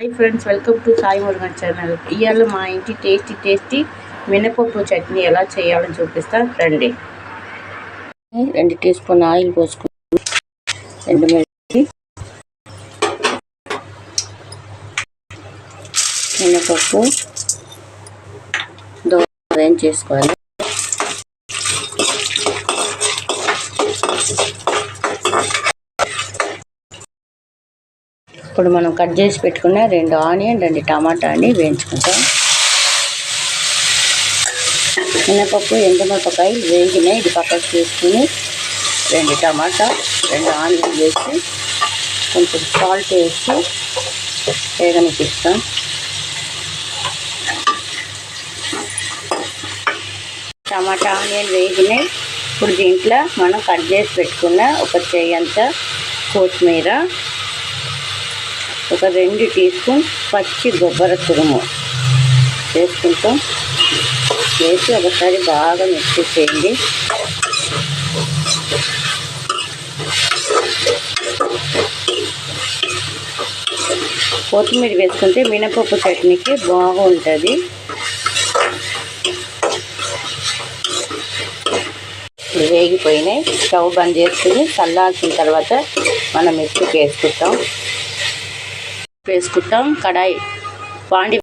Hi friends, welcome to Sai Murugan channel. ఇవాళ మా ఇంటి టేస్టీ మినపప్పు చట్నీ ఎలా చేయాలో చూపిస్తాను రండి. 2 టీ స్పూన్ ఆయిల్ పోసుకుని 2 మిర్చి, మినపప్పు దోరగా చేసుకోవాలి. ఇప్పుడు మనం కట్ చేసి పెట్టుకున్న 2 ఆనియన్ 2 టమాటాని వేయించుకుంటాం. మినపప్పు ఎండుమిరపకాయలు వేగినాయి, ఇది పక్కకు తీసుకుని 2 టమాటా 2 ఆనియన్ వేసి కొంచెం సాల్ట్ వేసి వేగనిపిస్తాం. టమాటా ఆనియన్ వేగినాయి. ఇప్పుడు దీంట్లో మనం కట్ చేసి పెట్టుకున్న ఒక చెయ్యంత కొత్తిమీర, ఒక 2 టీ స్పూన్ పచ్చి కొబ్బరి తురుము వేసుకుంటాం. వేసి ఒకసారి బాగా మిక్స్ చేయండి. కొత్తిమీర వేసుకుంటే మినపప్పు చట్నీకి బాగుంటుంది. వేగిపోయినాయి. స్టవ్ బంద్ చేసుకుని చల్లార్చిన తర్వాత మనం మిక్సీకి వేసుకుంటాం. కడాయి పాండి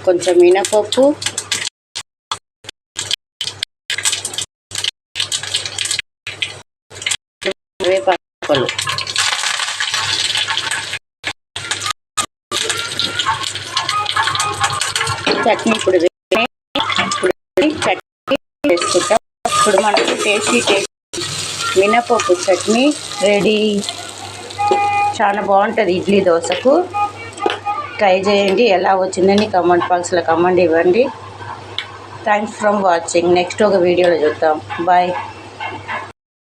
కొంచెం మినపప్పు, వేపాకులు, చట్నీ ఇప్పుడు చట్నీ వేసుకుంటాం. ఇప్పుడు మనకు టేస్టీ మినపప్పు చట్నీ రెడీ. చాలా బాగుంటుంది ఇడ్లీ దోశకు. ట్రై చేయండి. ఎలా వచ్చిందని కామెంట్ బాక్స్లో కామెంట్ ఇవ్వండి. Thanks for watching. నెక్స్ట్ ఒక వీడియోలో చూద్దాం. బాయ్.